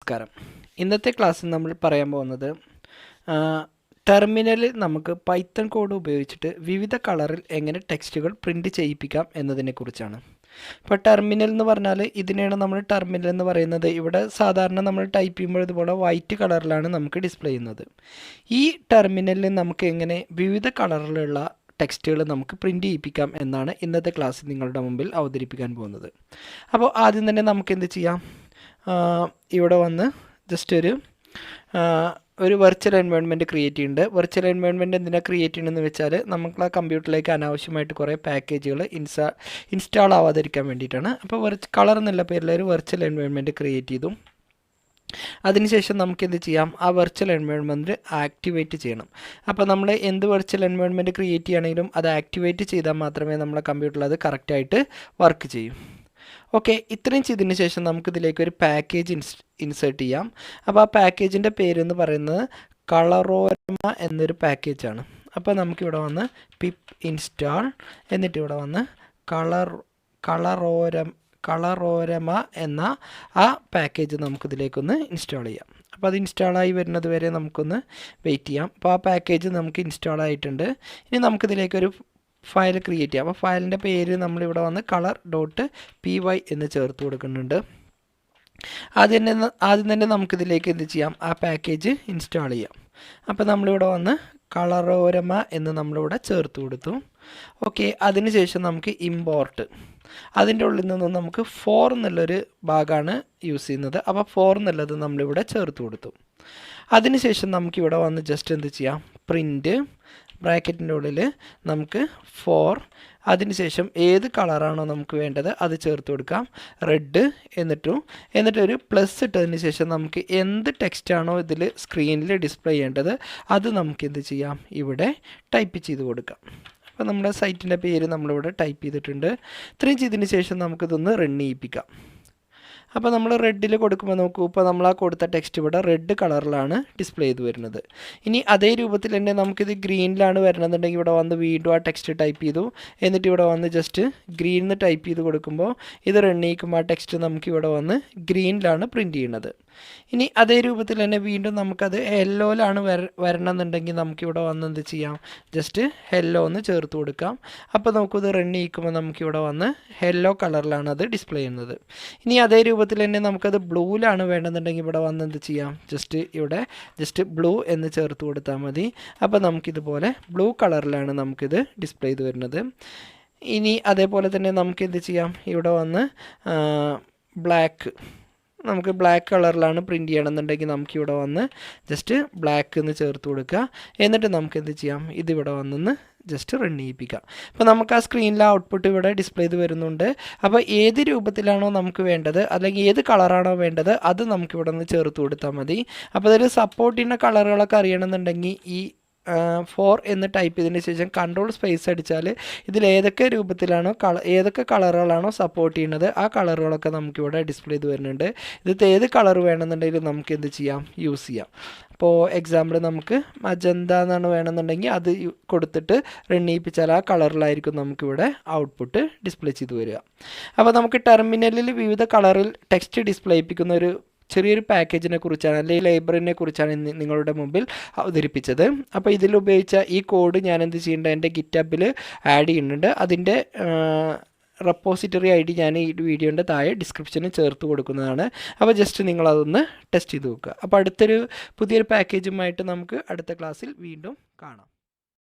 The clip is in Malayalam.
നമസ്കാരം. ഇന്നത്തെ ക്ലാസ്സിൽ നമ്മൾ പറയാൻ പോകുന്നത് ടെർമിനലിൽ നമുക്ക് പൈത്തൺ കോഡ് ഉപയോഗിച്ചിട്ട് വിവിധ കളറിൽ എങ്ങനെ ടെക്സ്റ്റുകൾ പ്രിൻറ്റ് ചെയ്യിപ്പിക്കാം എന്നതിനെക്കുറിച്ചാണ്. ഇപ്പോൾ ടെർമിനൽ എന്ന് പറഞ്ഞാൽ ഇതിനെയാണ് നമ്മൾ ടെർമിനൽ എന്ന് പറയുന്നത്. ഇവിടെ സാധാരണ നമ്മൾ ടൈപ്പ് ചെയ്യുമ്പോൾ ഇതുപോലെ വൈറ്റ് കളറിലാണ് നമുക്ക് ഡിസ്പ്ലേ ചെയ്യുന്നത്. ഈ ടെർമിനലിൽ നമുക്ക് എങ്ങനെ വിവിധ കളറിലുള്ള ടെക്സ്റ്റുകൾ നമുക്ക് പ്രിൻറ്റ് ചെയ്യിപ്പിക്കാം എന്നാണ് ഇന്നത്തെ ക്ലാസ്സിൽ നിങ്ങളുടെ മുമ്പിൽ അവതരിപ്പിക്കാൻ പോകുന്നത്. അപ്പോൾ ആദ്യം തന്നെ നമുക്ക് എന്ത് ചെയ്യാം, ഇവിടെ വന്ന് ജസ്റ്റ് ഒരു വെർച്വൽ എൻവയോൺമെൻറ്റ് ക്രിയേറ്റ് ചെയ്യുന്നുണ്ട്. വെർച്വൽ എൻവയോൺമെൻറ്റ് എന്തിനാണ് ക്രിയേറ്റ് ചെയ്യണമെന്ന് വെച്ചാൽ നമുക്ക് ആ കമ്പ്യൂട്ടറിലേക്ക് അനാവശ്യമായിട്ട് കുറേ പാക്കേജുകൾ ഇൻസ്റ്റാൾ ആവാതിരിക്കാൻ വേണ്ടിയിട്ടാണ്. അപ്പോൾ കളർ എന്നുള്ള പേരിൽ ഒരു വെർച്വൽ എൻവയോൺമെൻറ്റ് ക്രിയേറ്റ് ചെയ്തു. അതിനുശേഷം നമുക്ക് എന്ത് ചെയ്യാം, ആ വെർച്വൽ എൻവയോൺമെൻറ്റ് ആക്ടിവേറ്റ് ചെയ്യണം. അപ്പോൾ നമ്മൾ എന്ത് വെർച്വൽ എൻവയോൺമെൻറ്റ് ക്രിയേറ്റ് ചെയ്യുകയാണെങ്കിലും അത് ആക്ടിവേറ്റ് ചെയ്താൽ മാത്രമേ നമ്മളെ കമ്പ്യൂട്ടറിൽ അത് കറക്റ്റായിട്ട് വർക്ക് ചെയ്യൂ. ഓക്കെ, ഇത്രയും ചെയ്തതിന് ശേഷം നമുക്കിതിലേക്ക് ഒരു പാക്കേജ് ഇൻസേർട്ട് ചെയ്യാം. അപ്പോൾ ആ പാക്കേജിൻ്റെ പേരെന്ന് പറയുന്നത് കളറോരമ എന്നൊരു പാക്കേജാണ്. അപ്പോൾ നമുക്കിവിടെ വന്ന് പിപ്പ് ഇൻസ്റ്റാൾ, എന്നിട്ട് ഇവിടെ വന്ന് കളറോരമ എന്ന ആ പാക്കേജ് നമുക്കിതിലേക്കൊന്ന് ഇൻസ്റ്റാൾ ചെയ്യാം. അപ്പോൾ അത് ഇൻസ്റ്റാളായി വരുന്നത് വരെ നമുക്കൊന്ന് വെയിറ്റ് ചെയ്യാം. അപ്പോൾ ആ പാക്കേജ് നമുക്ക് ഇൻസ്റ്റാൾ ആയിട്ടുണ്ട്. ഇനി നമുക്കിതിലേക്കൊരു ഫയൽ ക്രിയേറ്റ് ചെയ്യാം. അപ്പോൾ ഫയലിൻ്റെ പേര് നമ്മളിവിടെ വന്ന് color.py എന്ന് ചേർത്ത് കൊടുക്കുന്നുണ്ട്. ആദ്യം തന്നെ നമുക്കിതിലേക്ക് എന്ത് ചെയ്യാം, ആ പാക്കേജ് ഇൻസ്റ്റാൾ ചെയ്യാം. അപ്പോൾ നമ്മളിവിടെ വന്ന് കളറോരമ എന്ന് നമ്മളിവിടെ ചേർത്ത് കൊടുത്തു. ഓക്കെ, അതിനുശേഷം നമുക്ക് ഇമ്പോർട്ട്, അതിൻ്റെ ഉള്ളിൽ നിന്ന് നമുക്ക് 4 എന്നുള്ളൊരു ഭാഗമാണ് യൂസ് ചെയ്യുന്നത്. അപ്പോൾ 4 എന്നുള്ളത് നമ്മളിവിടെ ചേർത്ത് കൊടുത്തു. അതിനുശേഷം നമുക്കിവിടെ വന്ന് ജസ്റ്റ് എന്ത് ചെയ്യാം, പ്രിൻറ്റ് ബ്രാക്കറ്റിൻ്റെ ഉള്ളിൽ നമുക്ക് 4, അതിനുശേഷം ഏത് കളറാണോ നമുക്ക് വേണ്ടത് അത് ചേർത്ത് കൊടുക്കാം, റെഡ്, എന്നിട്ടൊരു പ്ലസ് ഇട്ടതിന് ശേഷം നമുക്ക് എന്ത് ടെക്സ്റ്റാണോ ഇതിൽ സ്ക്രീനിൽ ഡിസ്പ്ലേ ചെയ്യേണ്ടത് അത് നമുക്ക് എന്ത് ചെയ്യാം, ഇവിടെ ടൈപ്പ് ചെയ്ത് കൊടുക്കാം. അപ്പോൾ നമ്മുടെ സൈറ്റിൻ്റെ പേര് നമ്മളിവിടെ ടൈപ്പ് ചെയ്തിട്ടുണ്ട്. ഇത്രയും ചെയ്തതിന് ശേഷം നമുക്കിതൊന്ന് റൺ ചെയ്യിപ്പിക്കാം. അപ്പോൾ നമ്മൾ റെഡിൽ കൊടുക്കുമ്പോൾ നോക്കൂ, ഇപ്പോൾ നമ്മൾ ആ കൊടുത്ത ടെക്സ്റ്റ് ഇവിടെ റെഡ് കളറിലാണ് ഡിസ്പ്ലേ ചെയ്ത് വരുന്നത്. ഇനി അതേ രൂപത്തിൽ തന്നെ നമുക്കിത് ഗ്രീനിലാണ് വരണമെന്നുണ്ടെങ്കിൽ ഇവിടെ വന്ന് വീണ്ടും ആ ടെക്സ്റ്റ് ടൈപ്പ് ചെയ്തു, എന്നിട്ട് ഇവിടെ വന്ന് ജസ്റ്റ് ഗ്രീനിന്ന് ടൈപ്പ് ചെയ്ത് കൊടുക്കുമ്പോൾ ഇത് റൺ ചെയ്യിക്കുമ്പോൾ ആ ടെക്സ്റ്റ് നമുക്കിവിടെ വന്ന് ഗ്രീനിലാണ് പ്രിൻറ്റ് ചെയ്യുന്നത്. ഇനി അതേ രൂപത്തിൽ തന്നെ വീണ്ടും നമുക്കത് യെല്ലോയിലാണ് വരണമെന്നുണ്ടെങ്കിൽ നമുക്കിവിടെ വന്ന് എന്ത് ചെയ്യാം, ജസ്റ്റ് യെല്ലോ എന്ന് ചേർത്ത് കൊടുക്കാം. അപ്പോൾ നമുക്കിത് റൺ ചെയ്യിക്കുമ്പോൾ നമുക്കിവിടെ വന്ന് യെല്ലോ കളറിലാണ് അത് ഡിസ്പ്ലേ ചെയ്യുന്നത്. ഇനി അതേ രൂപത്തിൽ തന്നെ നമുക്കത് ബ്ലൂവിലാണ് വേണമെന്നുണ്ടെങ്കിൽ ഇവിടെ വന്ന് എന്ത് ചെയ്യാം, ജസ്റ്റ് ബ്ലൂ എന്ന് ചേർത്ത് കൊടുത്താൽ മതി. അപ്പോൾ നമുക്കിതുപോലെ ബ്ലൂ കളറിലാണ് നമുക്കിത് ഡിസ്പ്ലേ ചെയ്ത് വരുന്നത്. ഇനി അതേപോലെ തന്നെ നമുക്ക് എന്ത് ചെയ്യാം, ഇവിടെ വന്ന് നമുക്ക് ബ്ലാക്ക് കളറിലാണ് പ്രിൻറ്റ് ചെയ്യണമെന്നുണ്ടെങ്കിൽ നമുക്കിവിടെ വന്ന് ജസ്റ്റ് ബ്ലാക്ക് എന്ന് ചേർത്ത് കൊടുക്കുക. എന്നിട്ട് നമുക്ക് എന്ത് ചെയ്യാം, ഇതിവിടെ വന്നൊന്ന് ജസ്റ്റ് റൺ ചെയ്യിപ്പിക്കാം. അപ്പോൾ നമുക്ക് ആ സ്ക്രീനിലെ ഔട്ട്പുട്ട് ഇവിടെ ഡിസ്പ്ലേ ചെയ്ത് വരുന്നുണ്ട്. അപ്പോൾ ഏത് രൂപത്തിലാണോ നമുക്ക് വേണ്ടത് അല്ലെങ്കിൽ ഏത് കളറാണോ വേണ്ടത് അത് നമുക്കിവിടെ നിന്ന് ചേർത്ത് കൊടുത്താൽ മതി. അപ്പോൾ അതിൽ സപ്പോർട്ട് ചെയ്യുന്ന കളറുകളൊക്കെ അറിയണമെന്നുണ്ടെങ്കിൽ ഈ 4 എന്ന് ടൈപ്പ് ചെയ്തതിന് ശേഷം കൺട്രോൾ സ്പേസ് അടിച്ചാൽ ഇതിൽ ഏതൊക്കെ രൂപത്തിലാണോ ഏതൊക്കെ കളറുകളാണോ സപ്പോർട്ട് ചെയ്യുന്നത് ആ കളറുകളൊക്കെ നമുക്കിവിടെ ഡിസ്പ്ലേ ചെയ്ത് വരുന്നുണ്ട്. ഇതിൽ ഏത് കളർ വേണമെന്നുണ്ടെങ്കിൽ നമുക്ക് എന്ത് ചെയ്യാം, യൂസ് ചെയ്യാം. അപ്പോൾ എക്സാമ്പിൾ നമുക്ക് മജന്ത എന്നാണ് വേണമെന്നുണ്ടെങ്കിൽ അത് കൊടുത്തിട്ട് റൺ ചെയ്യിപ്പിച്ചാൽ ആ കളറിലായിരിക്കും നമുക്കിവിടെ ഔട്ട്പുട്ട് ഡിസ്പ്ലേ ചെയ്ത് വരിക. അപ്പോൾ നമുക്ക് ടെർമിനലിൽ വിവിധ കളറിൽ ടെക്സ്റ്റ് ഡിസ്പ്ലേ ചെയ്യിപ്പിക്കുന്ന ഒരു ചെറിയൊരു പാക്കേജിനെ കുറിച്ചാണ് അല്ലെങ്കിൽ ലൈബ്രറിനെ കുറിച്ചാണ് നിങ്ങളുടെ മുമ്പിൽ അവതരിപ്പിച്ചത്. അപ്പോൾ ഇതിലുപയോഗിച്ച ഈ കോഡ് ഞാൻ എന്ത് ചെയ്യേണ്ടത്, എൻ്റെ ഗിറ്റബിൽ ആഡ് ചെയ്യുന്നുണ്ട്. അതിൻ്റെ റെപ്പോസിറ്ററി ID ഞാൻ ഈ വീഡിയോൻ്റെ താഴെ ഡിസ്ക്രിപ്ഷനിൽ ചേർത്ത് കൊടുക്കുന്നതാണ്. അപ്പോൾ ജസ്റ്റ് നിങ്ങളതൊന്ന് ടെസ്റ്റ് ചെയ്ത് നോക്കുക. അപ്പോൾ പുതിയൊരു പാക്കേജുമായിട്ട് നമുക്ക് അടുത്ത ക്ലാസ്സിൽ വീണ്ടും കാണാം.